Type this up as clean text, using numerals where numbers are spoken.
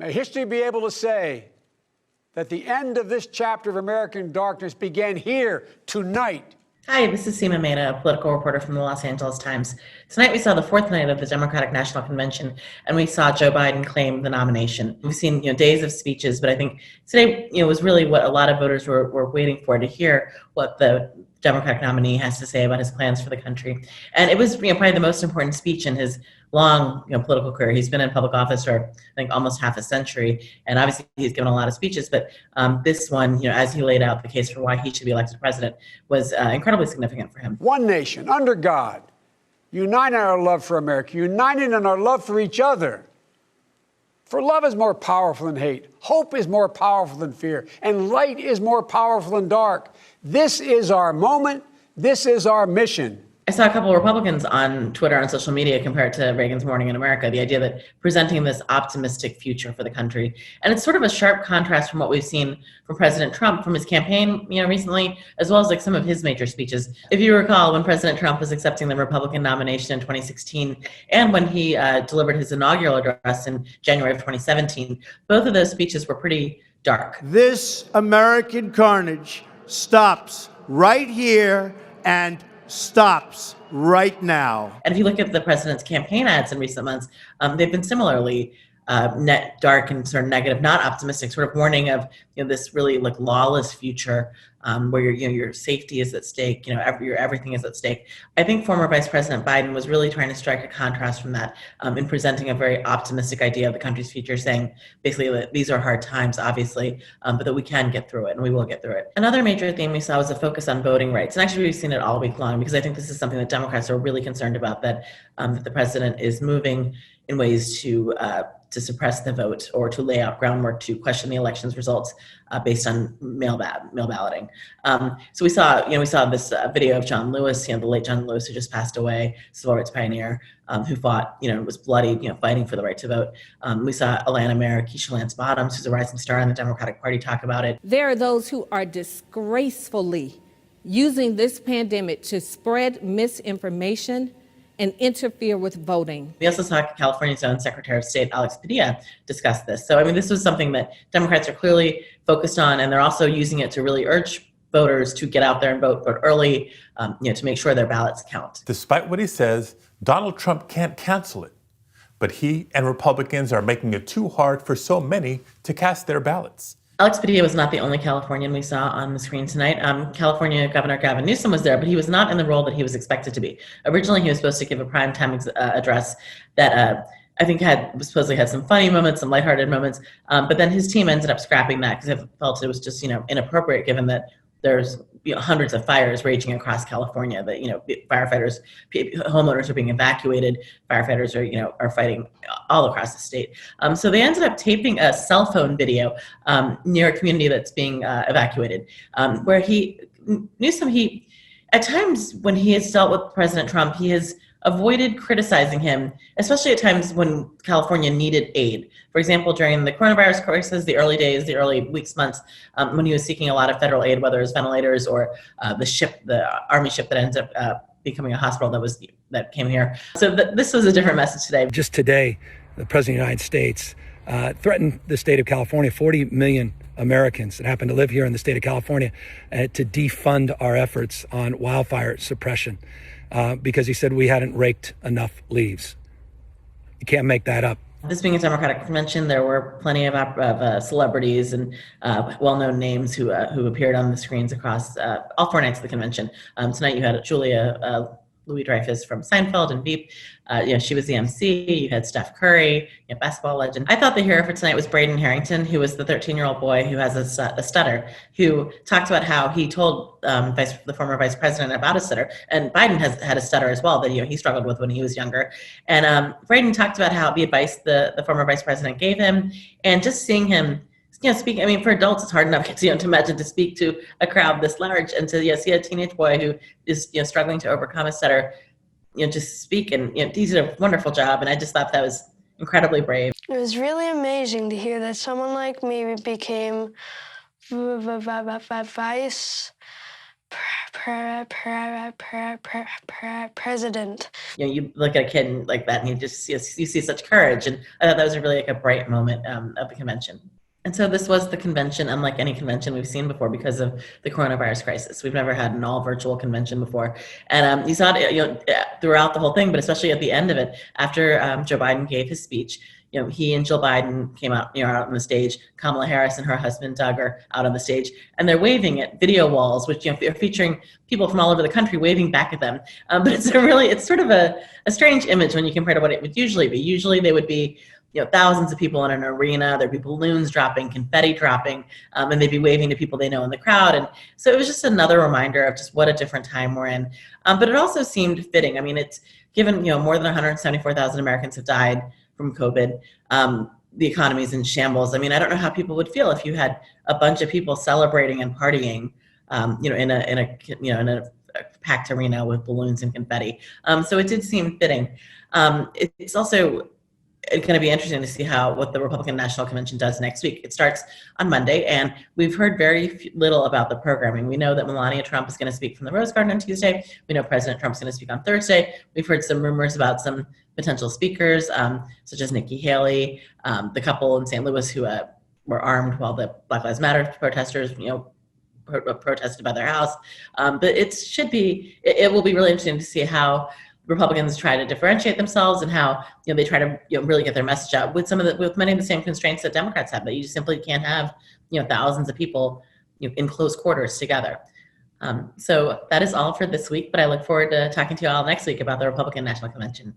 May history be able to say that the end of this chapter of American darkness began here tonight. Hi, this is Seema Mehta, a political reporter from the Los Angeles Times. Tonight we saw the fourth night of the Democratic National Convention, and we saw Joe Biden claim the nomination. We've seen, days of speeches, but I think today, was really what a lot of voters were waiting for, to hear what the Democratic nominee has to say about his plans for the country. And it was, probably the most important speech in his long, political career. He's been in public office for, I think, almost half a century, and obviously he's given a lot of speeches. But this one, as he laid out the case for why he should be elected president, was incredibly significant for him. One nation, under God, united in our love for America, united in our love for each other. For love is more powerful than hate. Hope is more powerful than fear. And light is more powerful than dark. This is our moment. This is our mission. I saw a couple of Republicans on Twitter, on social media, compare it to Reagan's Morning in America, the idea that presenting this optimistic future for the country. And it's sort of a sharp contrast from what we've seen from President Trump, from his campaign, recently, as well as like some of his major speeches. If you recall, when President Trump was accepting the Republican nomination in 2016, and when he delivered his inaugural address in January of 2017, both of those speeches were pretty dark. This American carnage stops right here and stops right now. And if you look at the president's campaign ads in recent months, they've been similarly dark and sort of negative, not optimistic, sort of warning of this really like lawless future where your safety is at stake, everything is at stake. I think former Vice President Biden was really trying to strike a contrast from that in presenting a very optimistic idea of the country's future, saying basically that these are hard times, obviously, but that we can get through it and we will get through it. Another major theme we saw was a focus on voting rights. And actually, we've seen it all week long, because I think this is something that Democrats are really concerned about, that the president is moving in ways to suppress the vote or to lay out groundwork to question the election's results based on mail balloting. So we saw this video of John Lewis, the late John Lewis, who just passed away, civil rights pioneer, who fought, was bloody, fighting for the right to vote. We saw Atlanta Mayor Keisha Lance Bottoms, who's a rising star in the Democratic Party, talk about it. There are those who are disgracefully using this pandemic to spread misinformation and interfere with voting. We also saw California's own Secretary of State, Alex Padilla, discuss this. So, this was something that Democrats are clearly focused on, and they're also using it to really urge voters to get out there and vote early, to make sure their ballots count. Despite what he says, Donald Trump can't cancel it. But he and Republicans are making it too hard for so many to cast their ballots. Alex Padilla was not the only Californian we saw on the screen tonight. California Governor Gavin Newsom was there, but he was not in the role that he was expected to be. Originally, he was supposed to give a primetime address that I think supposedly had some funny moments, some lighthearted moments, but then his team ended up scrapping that because they felt it was just inappropriate, given that there's hundreds of fires raging across California, that firefighters, homeowners are being evacuated, firefighters are fighting all across the state. So they ended up taping a cell phone video near a community that's being evacuated, where Newsom, at times when he has dealt with President Trump, he has avoided criticizing him, especially at times when California needed aid. For example, during the coronavirus crisis, the early days, the early weeks, months, when he was seeking a lot of federal aid, whether it was ventilators or the Army ship that ended up becoming a hospital that came here. So this was a different message today. Just today, the President of the United States threatened the state of California, 40 million Americans that happen to live here in the state of California, to defund our efforts on wildfire suppression. Because he said we hadn't raked enough leaves. You can't make that up. This being a Democratic convention, there were plenty of celebrities and well-known names who appeared on the screens across all 4 nights of the convention. Tonight you had Julia Louis-Dreyfus from Seinfeld and Veep. She was the MC. You had Steph Curry, basketball legend. I thought the hero for tonight was Braden Harrington, who was the 13-year-old boy who has a stutter, who talked about how he told the former vice president about a stutter. And Biden has had a stutter as well that he struggled with when he was younger. And Braden talked about how the advice the former vice president gave him, and just seeing him speak. For adults, it's hard enough to imagine to speak to a crowd this large, and to see a teenage boy who is struggling to overcome a stutter, just speak. And he did a wonderful job, and I just thought that was incredibly brave. It was really amazing to hear that someone like me became vice president. You know, you look at a kid like that and you see such courage. And I thought that was really like a bright moment of the convention. And so this was the convention, unlike any convention we've seen before because of the coronavirus crisis. We've never had an all virtual convention before. And you saw it, throughout the whole thing, but especially at the end of it, after Joe Biden gave his speech, he and Jill Biden came out, out on the stage. Kamala Harris and her husband, Doug, are out on the stage, and they're waving at video walls, which, are featuring people from all over the country waving back at them. But it's sort of a strange image when you compare to what it would usually be. Usually they would be, thousands of people in an arena, there'd be balloons dropping, confetti dropping, and they'd be waving to people they know in the crowd. And so it was just another reminder of just what a different time we're in. But it also seemed fitting. I mean, it's given, more than 174,000 Americans have died from COVID. The economy's in shambles. I mean, I don't know how people would feel if you had a bunch of people celebrating and partying, in a packed arena with balloons and confetti. So it did seem fitting. It's also going to be interesting to see what the Republican National Convention does next week. It starts on Monday, and we've heard very little about the programming. We know that Melania Trump is going to speak from the Rose Garden on Tuesday. We know President Trump's going to speak on Thursday. We've heard some rumors about some potential speakers, such as Nikki Haley, the couple in St. Louis who were armed while the Black Lives Matter protesters, protested by their house. But it will be really interesting to see how Republicans try to differentiate themselves and how they try to really get their message out with many of the same constraints that Democrats have, that you just simply can't have thousands of people in close quarters together. So that is all for this week, but I look forward to talking to you all next week about the Republican National Convention.